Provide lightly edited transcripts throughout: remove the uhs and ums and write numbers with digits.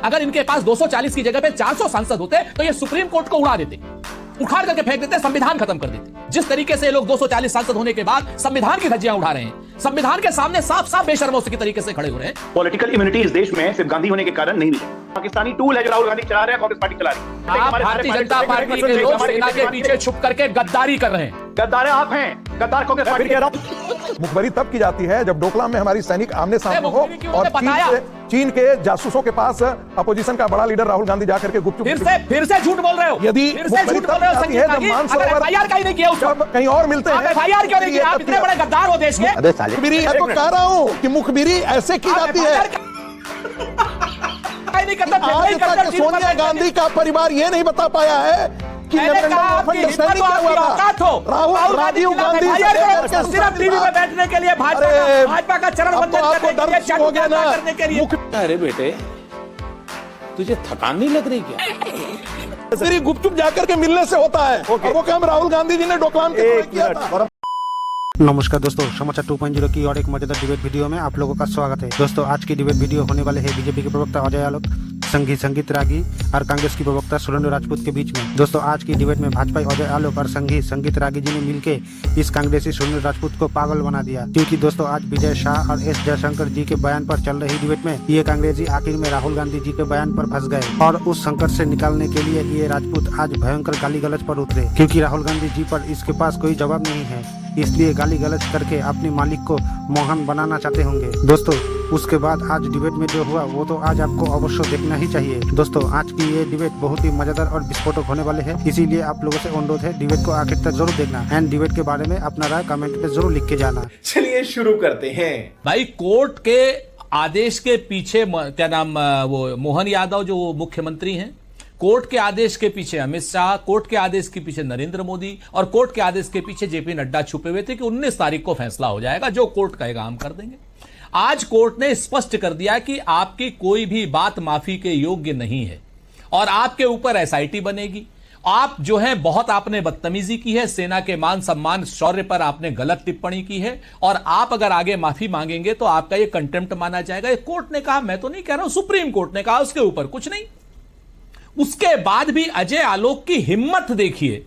अगर इनके पास 240 की जगह पे 400 सांसद होते तो ये सुप्रीम कोर्ट को उड़ा देते, उखाड़ करके फेंक देते, संविधान खत्म कर देते। जिस तरीके से लोग 240 सांसद होने के बाद संविधान की धज्जियां उड़ा रहे हैं, संविधान के सामने साफ साफ बेशर्मों की तरीके से खड़े हो रहे हैं। पॉलिटिकल इम्यूनिटी इस देश में सिर्फ गांधी होने के कारण नहीं मिली। पाकिस्तानी टूल है जो राहुल गांधी चला रहे हैं, कांग्रेस पार्टी चला रही है। आप भारतीय जनता पार्टी के लोग सेना के पीछे छुप करके गद्दारी कर रहे हैं। गद्दार आप हैं, गद्दार कांग्रेस पार्टी कह रहा हूं। मुखबरी तब की जाती है जब डोकलाम में हमारी सैनिक आमने सामने हो और चीन के जासूसों के पास अपोजिशन का बड़ा लीडर राहुल गांधी जाकर के गुपचुप फिर से झूठ बोल रहे हो। यदि झूठ बोल रहे हो संजीव गांधी, अगर एफआईआर का ही नहीं किया उसको, कहीं और मिलते हैं, एफआईआर क्यों नहीं किया? आप इतने बड़े गद्दार हो देश के। मुखबिरी तो कह रहा हूं कि मुखबिरी ऐसे की जाती है। आज तक सोनिया गांधी का परिवार ये नहीं बता पाया है कि राजीव गांधी सिर्फ टीवी में बैठने के लिए, भाजपा का चरण वंदन करने के लिए। अरे बेटे, तुझे थकान नहीं लग रही क्या? सिर्फ गुपचुप जाकर के मिलने से होता है। और वो काम राहुल गांधी जी ने डोकलाम के किया था। नमस्कार दोस्तों, समाचार 2.0 की और एक मजेदार डिबेट वीडियो में आप लोगों का स्वागत है। दोस्तों, आज की डिबेट वीडियो होने वाले है बीजेपी के प्रवक्ता अजय आलोक, संघी संगीत रागी और कांग्रेस की प्रवक्ता सुरेंद्र राजपूत के बीच में। दोस्तों, आज की डिबेट में भाजपा अजय आलोक और संघी संगीत रागी जी ने मिलकर इस कांग्रेसी सुरेंद्र राजपूत को पागल बना दिया। क्योंकि दोस्तों, आज विजय शाह और एस जयशंकर जी के बयान पर चल रही डिबेट में ये कांग्रेसी आखिर में राहुल गांधी जी के बयान पर फंस गए और उस संकट से निकालने के लिए ये राजपूत आज भयंकर गाली गलौज पर उतरे। क्योंकि राहुल गांधी जी पर इसके पास कोई जवाब नहीं है, इसलिए गाली गलौज करके अपने मालिक को मोहन बनाना चाहते होंगे। दोस्तों, उसके बाद आज डिबेट में जो हुआ वो तो आज आपको अवश्य देखना ही चाहिए। दोस्तों, आज की ये डिबेट बहुत ही मजेदार और विस्फोटक होने वाले हैं, इसीलिए आप लोगों से अनुरोध है डिबेट को आखिर तक जरूर देखना एंड डिबेट के बारे में अपना राय कमेंट पे जरूर लिख के जाना। चलिए शुरू करते हैं। भाई, कोर्ट के आदेश के पीछे क्या नाम, वो मोहन यादव जो मुख्यमंत्री हैं, कोर्ट के आदेश के पीछे अमित शाह, कोर्ट के आदेश के पीछे नरेंद्र मोदी और कोर्ट के आदेश के पीछे जेपी नड्डा छुपे हुए थे कि 19 तारीख को फैसला हो जाएगा, जो कोर्ट कहेगा हम कर देंगे। आज कोर्ट ने स्पष्ट कर दिया कि आपकी कोई भी बात माफी के योग्य नहीं है और आपके ऊपर एसआईटी बनेगी। आप जो है बहुत आपने बदतमीजी की है, सेना के मान सम्मान शौर्य पर आपने गलत टिप्पणी की है और आप अगर आगे माफी मांगेंगे तो आपका यह कंटेम्प्ट माना जाएगा। ये कोर्ट ने कहा, मैं तो नहीं कह रहा हूं, सुप्रीम कोर्ट ने कहा, उसके ऊपर कुछ नहीं। उसके बाद भी अजय आलोक की हिम्मत देखिए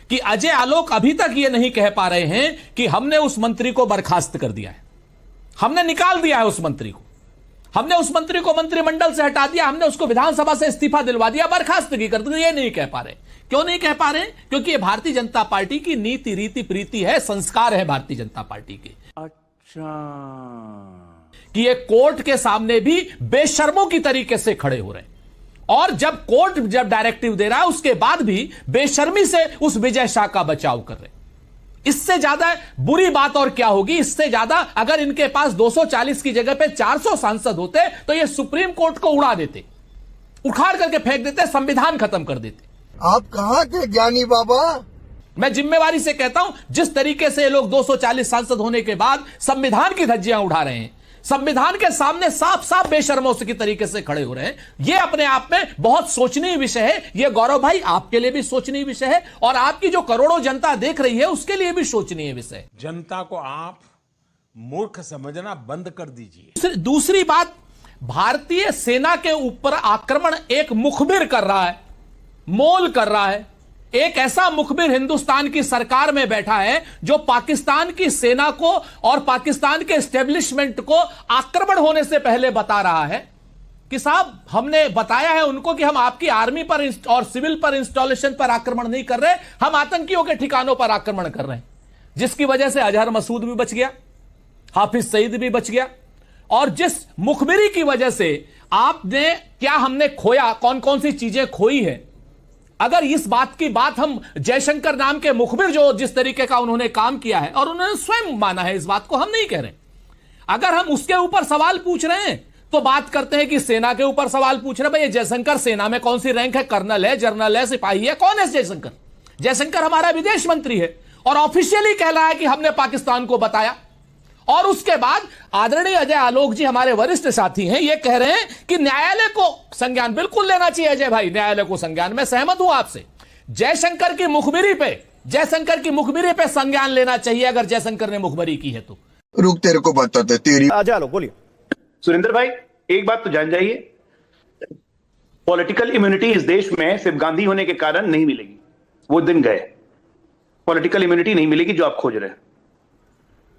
कि अजय आलोक अभी तक यह नहीं कह पा रहे हैं कि हमने उस मंत्री को बर्खास्त कर दिया है, हमने निकाल दिया है उस मंत्री को, हमने उस मंत्री को मंत्रिमंडल से हटा दिया, हमने उसको विधानसभा से इस्तीफा दिलवा दिया, बर्खास्तगी कर दी। ये नहीं कह पा रहे। क्यों नहीं कह पा रहे? क्योंकि ये भारतीय जनता पार्टी की नीति रीति प्रीति है, संस्कार है भारतीय जनता पार्टी के। अच्छा, कि ये कोर्ट के सामने भी बेशर्मों की तरीके से खड़े हो रहे हैं और जब कोर्ट डायरेक्टिव दे रहा है उसके बाद भी बेशर्मी से उस विजय शाह का बचाव कर रहे हैं। इससे ज्यादा बुरी बात और क्या होगी? इससे ज्यादा अगर इनके पास 240 की जगह पे 400 सांसद होते तो ये सुप्रीम कोर्ट को उड़ा देते, उखाड़ करके फेंक देते, संविधान खत्म कर देते। आप कहां के ज्ञानी बाबा? मैं जिम्मेवारी से कहता हूं, जिस तरीके से लोग 240 सांसद होने के बाद संविधान की धज्जियां उड़ा रहे हैं, संविधान के सामने साफ साफ बेशर्मों की तरीके से खड़े हो रहे हैं, यह अपने आप में बहुत सोचनीय विषय है। यह गौरव भाई आपके लिए भी सोचनीय विषय है और आपकी जो करोड़ों जनता देख रही है उसके लिए भी सोचनीय विषय है। जनता को आप मूर्ख समझना बंद कर दीजिए। दूसरी बात, भारतीय सेना के ऊपर आक्रमण एक मुखबिर कर रहा है, मोल कर रहा है। एक ऐसा मुखबिर हिंदुस्तान की सरकार में बैठा है जो पाकिस्तान की सेना को और पाकिस्तान के एस्टेब्लिशमेंट को आक्रमण होने से पहले बता रहा है कि साहब, हमने बताया है उनको कि हम आपकी आर्मी पर और सिविल पर इंस्टॉलेशन पर आक्रमण नहीं कर रहे, हम आतंकियों के ठिकानों पर आक्रमण कर रहे हैं। जिसकी वजह से अजहर मसूद भी बच गया, हाफिज सईद भी बच गया। और जिस मुखबिरी की वजह से आपने क्या हमने खोया, कौन कौन सी चीजें खोई है, अगर इस बात की बात हम जयशंकर नाम के मुखबिर जो जिस तरीके का उन्होंने काम किया है और उन्होंने स्वयं माना है, इस बात को हम नहीं कह रहे, अगर हम उसके ऊपर सवाल पूछ रहे हैं तो बात करते हैं कि सेना के ऊपर सवाल पूछ रहे हैं। भाई, जयशंकर सेना में कौन सी रैंक है? कर्नल है, जनरल है, सिपाही है? कौन है जयशंकर? जयशंकर हमारा विदेश मंत्री है और ऑफिशियली कह रहा है कि हमने पाकिस्तान को बताया। और उसके बाद आदरणीय अजय आलोक जी हमारे वरिष्ठ साथी हैं, ये कह रहे हैं कि न्यायालय को संज्ञान बिल्कुल लेना चाहिए। अजय भाई, न्यायालय को संज्ञान, मैं सहमत हूं आपसे। जयशंकर की मुखबिरी पे संज्ञान लेना चाहिए अगर जयशंकर ने मुखबिरी की है तो। रुक, तेरे को बताते तेरी। अजय आलोक बोलिए। सुरेंद्र भाई, एक बात तो जान जाइए, पॉलिटिकल इम्यूनिटी इस देश में सिर्फ गांधी होने के कारण नहीं मिलेगी। वो दिन गए, पॉलिटिकल इम्यूनिटी नहीं मिलेगी जो आप खोज रहे हैं।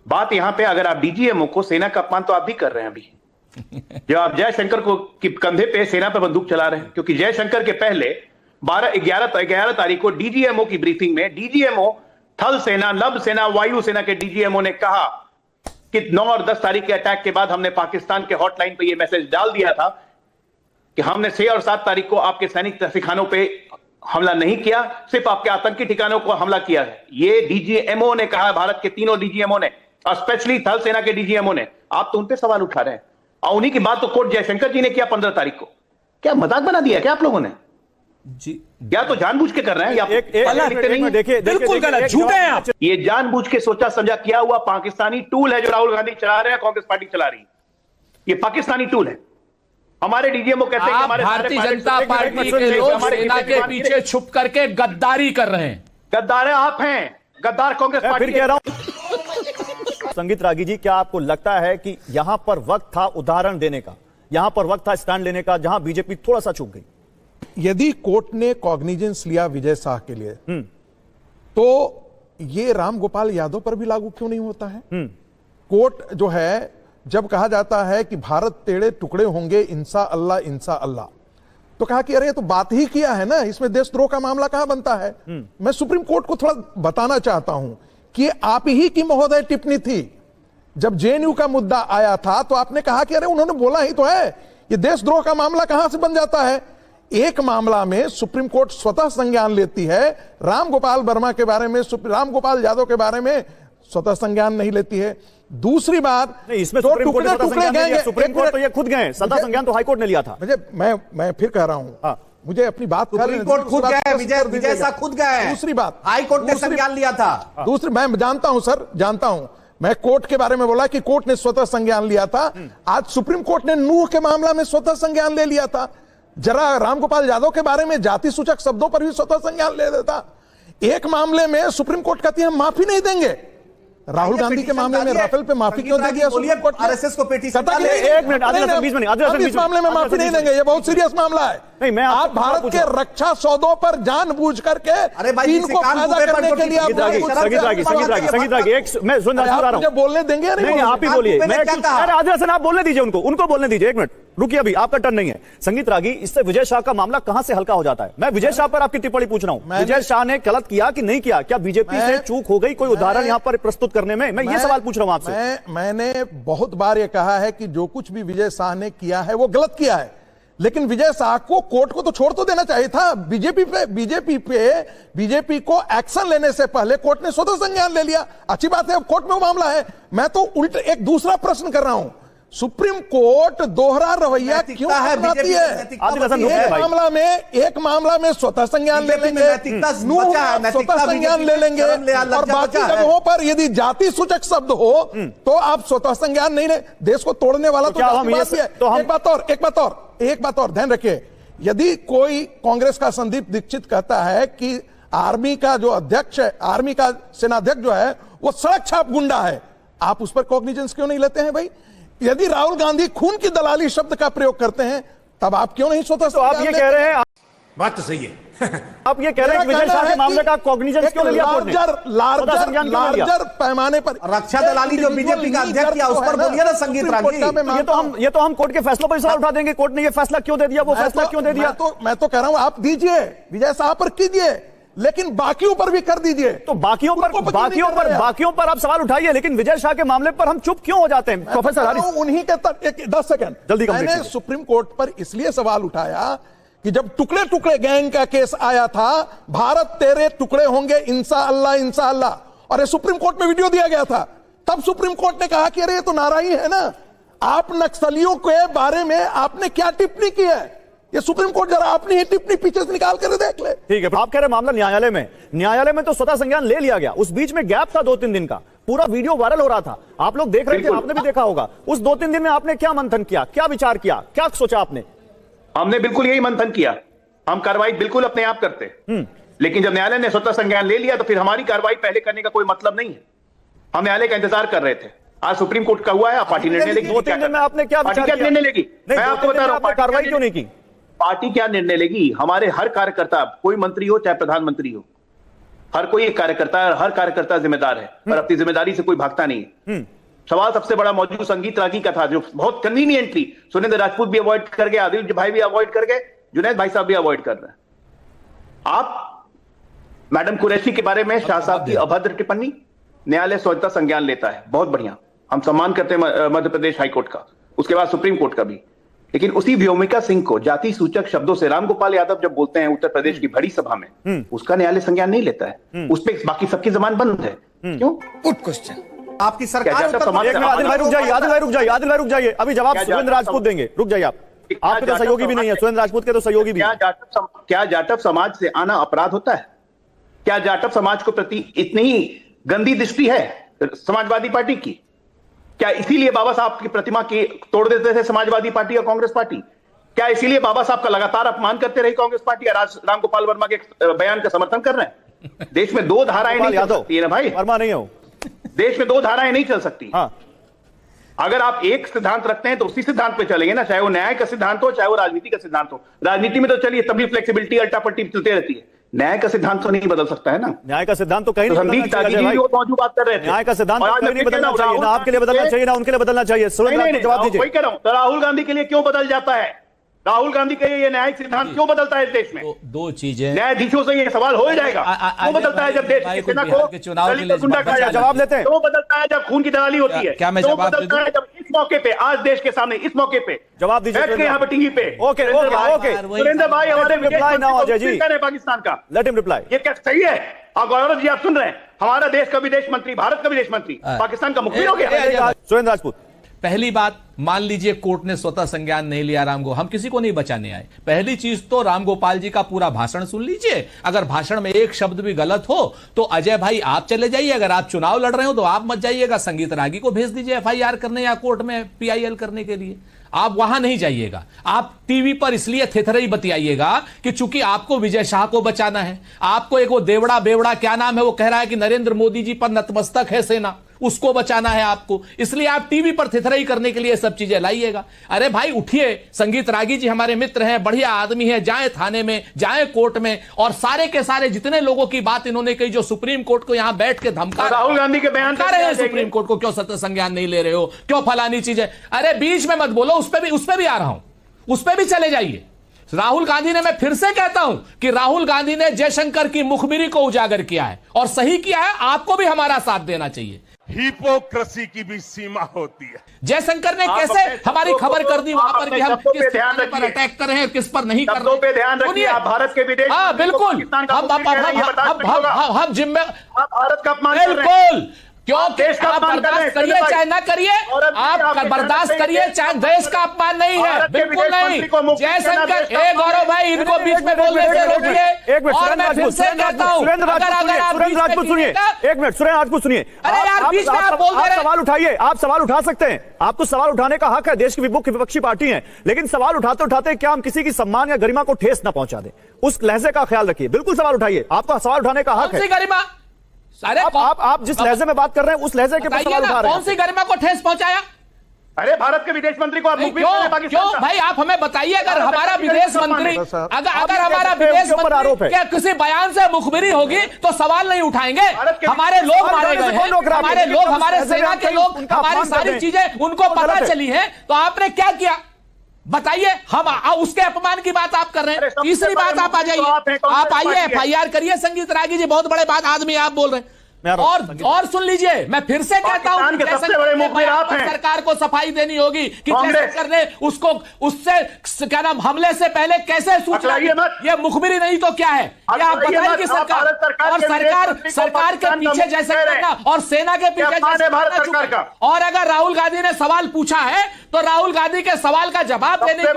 बात यहां पे, अगर आप डीजीएमओ को, सेना का अपमान तो आप भी कर रहे हैं अभी, जब आप जयशंकर को की कंधे पे सेना पे बंदूक चला रहे हैं, क्योंकि जयशंकर के पहले 11 तारीख को डीजीएमओ की ब्रीफिंग में डीजीएमओ थल सेना, नभ सेना, वायु सेना के डीजीएमओ ने कहा कि 9 और 10 तारीख के अटैक के बाद हमने पाकिस्तान के हॉटलाइन पे ये मैसेज डाल दिया था कि हमने 6 और 7 तारीख को आपके सैनिक ठिकानों पे हमला नहीं किया, सिर्फ आपके आतंकी ठिकानों को हमला किया है। ये डीजीएमओ ने कहा, भारत के तीनों डीजीएमओ ने, और स्पेशली थल सेना के डीजीएमओ ने। आप तो उन पे सवाल उठा रहे हैं, और उन्हीं की बात तो कोर्ट जयशंकर जी ने किया 15 तारीख को। क्या मजाक बना दिया क्या आप लोगों ने? जी, या तो जानबूझ के कर रहे हैं, या देखिए, बिल्कुल गलत, झूठे हैं आप। ये जानबूझ के सोचा समझा किया हुआ पाकिस्तानी टूल है जो राहुल गांधी चला रहे हैं, कांग्रेस पार्टी चला रही है। ये पाकिस्तानी टूल है। हमारे डीजीएमओ कहते हैं कि आप हमारे भारतीय जनता पार्टी के लोग सेना के पीछे छुप करके गद्दारी कर रहे हैं। गद्दार आप हैं, गद्दार कांग्रेस पार्टी। फिर कह रहा हूं संगीत रागी जी, क्या आपको लगता है कि यहां पर वक्त था उदाहरण देने का, यहां पर वक्त था स्टैंड लेने का, जहां बीजेपी थोड़ा सा चूक गई? यदि कोर्ट ने कॉग्निजेंस लिया विजय शाह के लिए, तो ये राम गोपाल यादव पर भी लागू क्यों नहीं होता है? कोर्ट जो है, जब कहा जाता है कि भारत तेरे टुकड़े होंगे इंसा अल्लाह इंसा अल्लाह, तो कहा कि अरे ये तो बात ही किया है ना, इसमें देशद्रोह का मामला कहां बनता है? मैं सुप्रीम कोर्ट को थोड़ा बताना चाहता हूं कि आप ही की महोदय टिप्पणी थी जब जेएनयू का मुद्दा आया था, तो आपने कहा कि अरे उन्होंने बोला ही तो है, ये देशद्रोह का मामला कहां से बन जाता है? एक मामला में सुप्रीम कोर्ट स्वतः संज्ञान लेती है, राम गोपाल वर्मा के बारे में, राम गोपाल यादव के बारे में स्वतः संज्ञान नहीं लेती है। दूसरी बात, नहीं, इसमें सुप्रीम कोर्ट सुप्रीम कोर्ट तो ये खुद गए, सदा संज्ञान तो हाईकोर्ट ने लिया था। मैं फिर कह रहा हूं, मुझे अपनी बात सुप्रीम कोर्ट खुद गए, विजय शाह खुद गए। दूसरी बात, हाईकोर्ट ने संज्ञान लिया था। दूसरी, मैं जानता हूं सर, जानता हूं, मैं कोर्ट के बारे में बोला कि कोर्ट ने स्वतः संज्ञान लिया था। आज सुप्रीम कोर्ट ने नूह के मामला में स्वतः संज्ञान ले लिया था। जरा रामगोपाल यादव के बारे में जाति सूचक शब्दों पर भी स्वतः संज्ञान ले देता। एक मामले में सुप्रीम कोर्ट कहती है हम माफी नहीं देंगे, राहुल गांधी के मामले में राफेल पे माफी क्यों दे दिया सुप्रीम कोर्ट ने? आरएसएस को पेटिशन इस मामले में माफी नहीं देंगे, ये बहुत सीरियस मामला है। आप भारत के रक्षा सौदों पर जानबूझ करके चीन को फायदा करने के लिए मुझे बोलने देंगे? नहीं, आप ही बोलिए। आप बोलने दीजिए, उनको बोलने दीजिए। एक मिनट रुकिए, अभी आपका टर्न नहीं है। संगीत रागी, इससे विजय शाह का मामला कहां से हल्का हो जाता है? मैं विजय शाह पर आपकी टिप्पणी पूछ रहा हूं। विजय शाह ने गलत किया कि नहीं किया? क्या बीजेपी से चूक हो गई? कोई उदाहरण यहां पर प्रस्तुत करने में? मैं ये सवाल पूछ रहा हूं आपसे। मैंने बहुत बार ये कहा है कि जो कुछ भी विजय शाह ने किया है वो गलत किया है, लेकिन विजय शाह को, कोर्ट को तो छोड़ तो देना चाहिए था। बीजेपी को एक्शन लेने से पहले कोर्ट ने स्वतः संज्ञान ले लिया। अच्छी बात है, कोर्ट में वो मामला है। मैं तो उल्टे एक दूसरा प्रश्न कर रहा हूं, सुप्रीम कोर्ट दोहरा रवैया क्यों अपनाती है? एक मामला में स्वतः संज्ञान ले लेंगे, स्वतः संज्ञान ले लेंगे, और बाकी जगहों पर यदि जाति सूचक शब्द हो तो आप स्वतः संज्ञान नहीं ले। देश को तोड़ने वाला तो एक बात और ध्यान रखिए, यदि कोई कांग्रेस का संदीप दीक्षित कहता है कि आर्मी का जो अध्यक्ष है, आर्मी का सेनाध्यक्ष जो है वो सड़क छाप गुंडा है, आप उस पर कॉग्निजेंस क्यों नहीं लेते हैं भाई? यदि राहुल गांधी खून की दलाली शब्द का प्रयोग करते हैं, तब आप क्यों नहीं स्वतः? तो आप ये कह रहे हैं, बात तो सही है। आप ये कह रहे हैं विजय शाह के मामले का कॉग्निजेंस क्यों लिया कोर्ट ने? लार्जर पैमाने पर रक्षा दलाली जो बीजेपी का अध्यक्ष किया, उस पर बोलिए ना संगीत रागी। ये तो हम कोर्ट के फैसलों पर सवाल उठा देंगे, कोर्ट ने ये फैसला क्यों दे दिया, वो फैसला क्यों दे दिया? मैं तो कह रहा हूं आप दीजिए, विजय शाह पर कीजिए, लेकिन बाकियों पर भी कर दीजिए। तो बाकियों पर आप सवाल उठाइए, लेकिन विजय शाह के मामले पर हम चुप क्यों हो जाते हैं? प्रोफेसर हारिस, उन्हीं के 10 सेकंड जल्दी। मैंने सुप्रीम कोर्ट पर इसलिए सवाल उठाया कि जब टुकड़े टुकड़े गैंग का केस आया था, भारत तेरे टुकड़े होंगे इंसा अल्लाह इंसा अल्लाह, और ये सुप्रीम कोर्ट में वीडियो दिया गया था, तब सुप्रीम कोर्ट ने कहा कि अरे ये तो नारा ही है ना, आप नक्सलियों के बारे में आपने क्या टिप्पणी की है? ये सुप्रीम कोर्ट जरा अपनी ही टिप्पणी पीछे से निकाल कर देख ले। ठीक है, आप कह रहे मामला न्यायालय में तो स्वतः संज्ञान ले लिया गया, उस बीच में गैप था 2-3 दिन का, पूरा वीडियो वायरल हो रहा था, आप लोग देख रहे थे, आपने भी देखा होगा। उस 2-3 दिन में आपने क्या मंथन किया, क्या विचार किया, क्या सोचा आपने? हमने बिल्कुल यही मंथन किया, हम कार्रवाई बिल्कुल अपने आप करते, लेकिन जब न्यायालय ने स्वतः संज्ञान ले लिया तो फिर हमारी कार्रवाई पहले करने का कोई मतलब नहीं है। हम न्यायालय का इंतजार कर रहे थे, आज सुप्रीम कोर्ट का हुआ है, पार्टी निर्णय लेगी। 2-3 दिन में आपने क्या निर्णय लेगी? मैं आपको बता रहा हूं, कार्रवाई क्यों नहीं की? पार्टी क्या निर्णय लेगी? हमारे हर कार्यकर्ता, कोई मंत्री हो चाहे प्रधानमंत्री हो, हर कोई एक कार्यकर्ता है, हर कार्यकर्ता जिम्मेदार है और अपनी जिम्मेदारी से कोई भागता नहीं है। सवाल सबसे बड़ा मौजूद संगीत रागी का था, जो बहुत कन्वीनियंटली सुरेंद्र राजपूत भी अवॉइड कर गए, आदिल भाई भी अवॉइड कर गए, जुनैद भाई साहब भी अवॉइड कर रहे हैं। आप मैडम कुरैशी के बारे में शाह साहब की अभद्र टिप्पणी, न्यायालय स्वतंत्रता संज्ञान लेता है, बहुत बढ़िया, हम सम्मान करते हैं मध्य प्रदेश हाईकोर्ट का, उसके बाद सुप्रीम कोर्ट का भी। लेकिन उसी व्योमिका सिंह को जाति सूचक शब्दों से रामगोपाल यादव जब बोलते हैं उत्तर प्रदेश की बड़ी सभा में, उसका न्यायालय संज्ञान नहीं लेता है, उस पर बाकी सबकी जबान बंद है। क्यों? Good question. आपकी सरकार क्या उत्तर समाज- प्रदेश में- आदिल भाई रुक जाइए, आदिल भाई रुक जाइए, आदिल भाई रुक जाइए, अभी जवाब क्या सुरेंद्र राजपूत देंगे, रुक जाइए आप। आपके तो सहयोगी भी नहीं है, सुरेंद्र राजपूत के तो सहयोगी भी हैं। क्या जाटव समाज से आना अपराध होता है? क्या जाटव समाज को प्रति इतनी ही गंदी दृष्टि है समाजवादी पार्टी की? क्या इसीलिए बाबा साहब की प्रतिमा की तोड़ देते थे समाजवादी पार्टी और कांग्रेस पार्टी? क्या इसीलिए बाबा साहब का लगातार अपमान करते रही कांग्रेस पार्टी और आज रामगोपाल वर्मा के बयान का समर्थन कर रहे हैं? देश में दो धाराएं नहीं चल सकती है ना भाई, वर्मा नहीं हो, देश में दो धाराएं नहीं चल सकती। हाँ अगर आप एक सिद्धांत रखते हैं तो उसी सिद्धांत पे चलेंगे ना, चाहे वो न्याय का सिद्धांत हो चाहे वो राजनीति का सिद्धांत हो। राजनीति में तो चलिए तभी फ्लेक्सिबिलिटी अल्टा पट्टी चलती रहती है, न्याय का सिद्धांत तो नहीं बदल सकता है ना। न्याय का सिद्धांत तो कहीं तो नहीं संदीप बदलना चाहिए त्यागी भाई। जी वो मौजूद बात कर रहे थे, न्याय का सिद्धांत और तो आज कहीं नहीं मैं बदलना कहता हूं, चाहिए, ना राहुल आपके लिए बदलना गांधी चाहिए, ना उनके लिए बदलना चाहिए। सुरेंद्र नहीं, राजपूत जवाब वही दीजिए। कह रहा हूं, तो राहुल गांधी के लिए क्यों बदल जाता है? राहुल गांधी के लिए ये न्यायिक सिद्धांत क्यों बदलता है इस देश में? दो चीजें, न्यायाधीशों से ये सवाल हो जाएगा, क्यों बदलता है जब देश की सेना को दलित और गुंडा खाया जाता है? जवाब लेते हैं। क्यों बदलता है जब खून की दलाली होती है? क्या मैं क्यों जवाब दे बदलता दूं? है जब इस मौके पे, आज देश के सामने इस मौके पे जवाब दीजिए बैठ के यहाँ पे टीवी पे ओके, सुरेंद्र ओके, भाई- ओके। सुरेंद्र भाई हमारे विदेश Reply now, मंत्री अजय को जी। स्पीकर है पाकिस्तान का, लेट हिम रिप्लाई। ये क्या सही है? और गौरव जी आप सुन रहे हैं, हमारा देश का विदेश मंत्री, भारत का विदेश मंत्री पाकिस्तान का मुखबिर हो गया। सुरेंद्र राजपूत, पहली बात, मान लीजिए कोर्ट ने स्वतः संज्ञान नहीं लिया हम किसी को नहीं बचाने आए। पहली चीज तो रामगोपाल जी का पूरा भाषण सुन लीजिए, अगर भाषण में एक शब्द भी गलत हो तो अजय भाई आप चले जाइए, अगर आप चुनाव लड़ रहे हो तो आप मत जाइएगा, संगीत रागी को भेज दीजिए एफआईआर करने या कोर्ट में पीआईएल करने के लिए, आप वहां नहीं जाइएगा। आप टीवी पर इसलिए थेथरई बतियाइएगा कि चूंकि आपको विजय शाह को बचाना है, आपको एक वो देवड़ा बेवड़ा क्या नाम है वो कह रहा है कि नरेंद्र मोदी जी पर नतमस्तक है सेना, उसको बचाना है आपको, इसलिए आप टीवी पर थेथरई करने के लिए सब चीजें लाइएगा। अरे भाई उठिए, संगीत रागी जी हमारे मित्र हैं, बढ़िया आदमी है, जाएं थाने में, जाएं कोर्ट में, और सारे के सारे जितने लोगों की बात इन्होंने कही जो सुप्रीम कोर्ट को यहां बैठ के धमका राहुल गांधी के बयान रहे हैं, सुप्रीम कोर्ट को क्यों सत्य संज्ञान नहीं ले रहे हो, क्यों फलानी चीजें, अरे बीच में मत बोलो, उस पर भी आ रहा हूं, उस पर भी चले जाइए। राहुल गांधी ने, मैं फिर से कहता हूं कि राहुल गांधी ने जयशंकर की मुखबिरी को उजागर किया है और सही किया है, आपको भी हमारा साथ देना चाहिए। हिपोक्रेसी की भी सीमा होती है। जयशंकर ने कैसे हमारी खबर कर दी वहां पर कि हम किस पर अटैक कर रहे हैं, किस पर नहीं कर रहे हैं, पे ध्यान रखिए। आप भारत के विदेश, हाँ बिल्कुल, हम जिम्मे, आप भारत का अपमान कर रहे हैं। बिल्कुल, क्योंकि आप बर्दाश्त करिए चाहे ना करिए, आप बर्दाश्त करिए चाहे देश का अपमान नहीं है, बिल्कुल नहीं। जयशंकर, गौरव भाई इनको बीच में बोलने से रोकिए। और मैं फिर से कहता हूं, सुरेंद्र राजपूत सुनिए, एक मिनट, सुरेंद्र राजपूत सुनिए। अरे यार बीच में आप बोल दे रहे हैं। सवाल उठाइए, आप सवाल उठा सकते हैं, आपको सवाल उठाने का हक है, देश की मुख्य विपक्षी पार्टी है, लेकिन सवाल उठाते उठाते क्या हम किसी की सम्मान या गरिमा को ठेस ना पहुंचा दें, उस लहजे का ख्याल रखिए। बिल्कुल सवाल उठाइए, आपका सवाल उठाने का हक है। गरिमा, अरे आप जिस लहजे में बात कर रहे हैं उस लहजे के ऊपर सवाल उठा रहे हैं। कौन सी गरिमा को ठेस पहुंचाया? अरे भारत के विदेश मंत्री को आप मुखबिर कर रहे हैं पाकिस्तान क्यों का। भाई आप हमें बताइए, अगर हमारा विदेश मंत्री, अगर हमारा विदेश मंत्री क्या किसी बयान से मुखबिरी होगी तो सवाल नहीं उठाएंगे? हमारे लोग मारे गए हैं, हमारे लोग, हमारे सेना के लोग, हमारी सारी चीजें उनको पता चली है, तो आपने क्या किया बताइए? हम उसके अपमान की बात आप कर रहे हैं। तीसरी बात आप आ जाइए, आप आइए एफआईआर करिए। संगीत रागी जी बहुत बड़े बात आदमी आप बोल रहे हैं। और सुन लीजिए, मैं फिर से कहता हूं कि सबसे बड़े मुखबिर आप हैं। सरकार को सफाई देनी होगी कि जयशंकर ने उसको उससे क्या नाम हमले से पहले कैसे सूचना, ये मुखबिरी नहीं तो क्या है? ये आप बताइए कि सरकार और सरकार के पीछे जयशंकर का और सेना के पीछे जयशंकर का। और अगर राहुल गांधी ने सवाल पूछा है तो राहुल गांधी के सवाल का जवाब देने के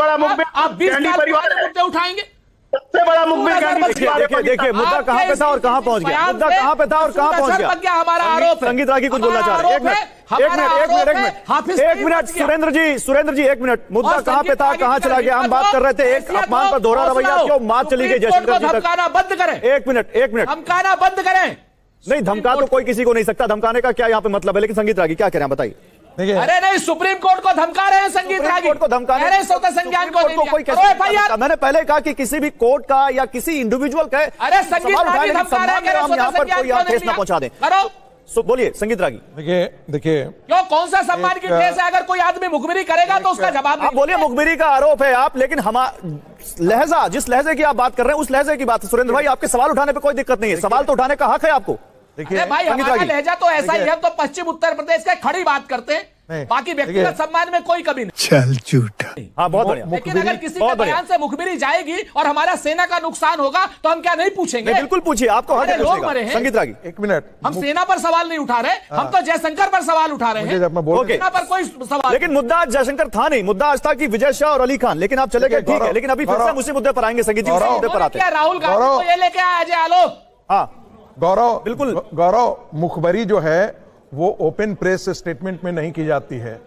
आप 20 मुद्दे उठाएंगे। सबसे बड़ा मुखबिर देखिए मुद्दा कहां पे था और कहां पहुंच गया, मुद्दा कहां पे था और कहां पहुंच गया, हमारा आरोप है। संगीत रागी कुछ बोलना चाह रहे हैं। एक मिनट सुरेंद्र जी एक मिनट, मुद्दा कहां पे था कहां चला गया? हम बात कर रहे थे एक अपमान पर दोहरा रवैया क्यों मात चली गई जयशंकर जी तक। धमकाना बंद करें, एक मिनट धमकाना बंद करें। नहीं, धमका तो कोई किसी को नहीं सकता, धमकाने का क्या यहाँ पे मतलब है? लेकिन संगीत रागी क्या कह रहे हैं बताइए। देखिए, अरे नहीं, सुप्रीम कोर्ट को धमका रहे हैं संगीत रागी, कोर्ट को धमकाने कह रहे हैं स्वतः संज्ञान को कोई नहीं कैसे लिया। FIR मैंने पहले कहा कि किसी भी कोर्ट का या किसी इंडिविजुअल का अरे संगीत सवाल रागी उठाने की धमका रहे हैं, सम्मान में हम स्वतः यहाँ पर संज्ञान कोई क्यों नहीं ठेस ना लिया? पहुंचा दें। करो। सो बोलिए संगीत रागी। देखिए क्यों, कौन सा सम्मान की ठेस है? अगर कोई आदमी मुखबिरी करेगा तो उसका जवाब आप नहीं। बोलिए मुखबिरी का आरोप है आप, लेकिन लहजा जिस लहजे की आप बात कर रहे हैं उस लहजे की बात है। सुरेंद्र भाई आपके सवाल उठाने पे कोई दिक्कत नहीं है, सवाल तो उठाने का हक है आपको। देखिए अरे भाई संगीत हमारा रागी। लहजा तो ऐसा ही है, हम तो पश्चिम उत्तर प्रदेश का खड़ी बात करते हैं, नहीं, बाकी व्यक्तिगत देखिए। सम्मान में कोई कभी नहीं। चल झूठा। हाँ बहुत बढ़िया। लेकिन अगर किसी के बहुत बढ़िया। बयान से मुखबिरी जाएगी और हमारा सेना का नुकसान होगा तो हम क्या नहीं पूछेंगे? नहीं, बिल्कुल पूछिए, आपको हक है अरे लोग पूछने का। मरे हैं। संगीत रागी एक मिनट, हम सेना पर सवाल नहीं उठा रहे, हम तो जयशंकर पर सवाल उठा रहे मुझे हैं। जब मैं बोल ओके। सेना पर कोई सवाल लेकिन मुद्दा आज जयशंकर था नहीं, मुद्दा आज था कि विजय शाह और अली खान, लेकिन आप चले गए, ठीक है। गौरव, लेकिन अभी फिर से गौरव, हम उसी मुद्दे पर आएंगे संगीत जी, उसी मुद्दे पर आते क्या हैं। राहुल गांधी गौरव। को ये लेके आया अजय आलोक? हाँ गौरव, बिल्कुल। गौरव, मुखबरी जो है वो ओपन प्रेस स्टेटमेंट में नहीं की जाती है।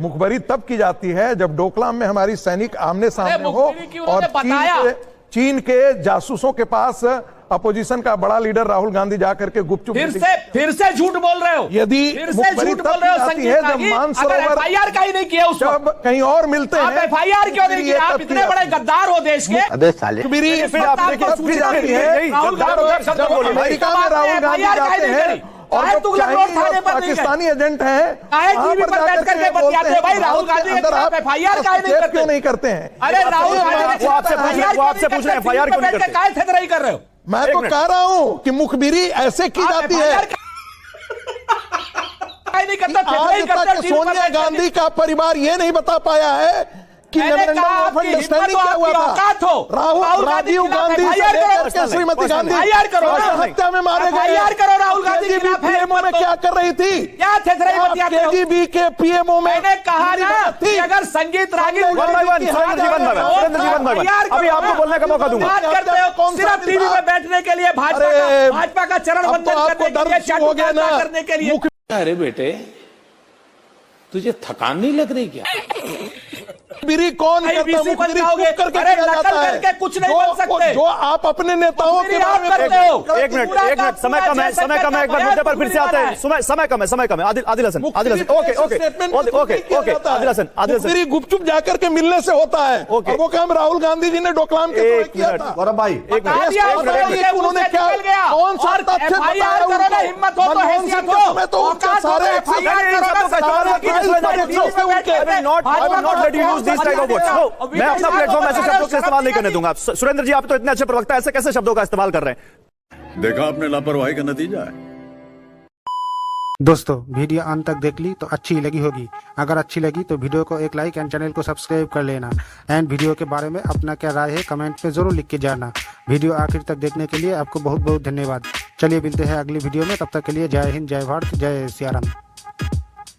मुखबरी तब की जाती है जब डोकलाम में हमारी सैनिक आमने सामने हो मुखबिरी की उन्होंने और बताया। चीन के जासूसों के पास अपोजिशन का बड़ा लीडर राहुल गांधी जाकर के गुपचुप फिर से झूठ बोल रहे हो। यदि फिर से मुखबरी झूठ तब बोल रहे हो की जाती संगीत है जब रागी। अगर मानसरोवर FIR का ही नहीं किया उस वक्त, जब कहीं और मिलते आप हैं, FIR क्यों नहीं किया? आप इतने बड़े गद्दार हो देश के। अबे साले। मुखबिरी फिर आप तब देखिए, की जाती है राहुल गद्दार गांधी शब्द जब बोलिए। अमेरिका में राहुल गांधी जाते हैं और जब चाइनीज और पाकिस्तानी एजेंट हैं वहां टीवी पर बैठ करके बतियाते हैं, भाई राहुल गांधी के खिलाफ FIR काहे नहीं करते? क्यों नहीं करते हैं? अरे राहुल गांधी वो आपसे पूछ रहे हैं, FIR क्यों नहीं करते? काय थेतराई कर रहे हो? मैं तो कह रहा हूं कि मुखबिरी ऐसे की जाती है। नहीं करता, आज तक सोनिया गांधी का परिवार ये नहीं बता पाया है कि मेमोरेंडम ऑफ अंडरस्टैंडिंग क्या हुआ था। राहुल राजीव गांधी से लेकर के श्रीमती गांधी हत्या में मारे गए। करो राहुल गांधी के खिलाफ। पीएमओ में क्या कर रही थी? क्या थेथराई बतियाते हो? केजीबी के पीएमओ में मैंने कहा ना कि अगर संगीत रागी अभी आपको बोलने का मौका दूंगा। बात करते हो सिर्फ टीवी में बैठने के लिए, भाजपा का चरण वंदन करने के लिए, चाटुकारिता करने के लिए। अरे बेटे तुझे थकान नहीं लग रही क्या? मुखबिरी कौन करता है? मुखबिरी चुप करके अरे किया नकल जाता है। करके कुछ नहीं बन सकते। जो आप अपने नेताओं के बारे में करते हो। एक मिनट, समय कम है, एक बार मुद्दे पर फिर से आते हैं। समय कम है। आदिल हसन, ओके, आदिल हसन। मुखबिरी गुपचुप जाकर के मिलने से होता है और वो काम राहुल गांधी जी ने डोकलाम के समय किया था। गौरव भाई उन्होंने क्या कौन सा तथ्य बताया? हिम्मत हो तो हैसियत हो, तो उनके सारे मैं अपना प्लेटफॉर्म ऐसे शब्दों से इस्तेमाल नहीं करने दूंगा। सुरेंद्र जी आप तो इतने अच्छे प्रवक्ता, ऐसे कैसे शब्दों का इस्तेमाल कर रहे हैं? देखा आपने लापरवाही का नतीजा है। दोस्तों वीडियो अंत तक देख ली तो अच्छी लगी होगी। अगर अच्छी लगी तो वीडियो को एक लाइक एंड चैनल को सब्सक्राइब कर लेना। एंड वीडियो के बारे में अपना क्या राय है कमेंट में जरूर लिख के जाना। वीडियो आखिर तक देखने के लिए आपको बहुत बहुत धन्यवाद। चलिए मिलते हैं अगली वीडियो में, तब तक के लिए जय हिंद, जय भारत, जय सिया राम।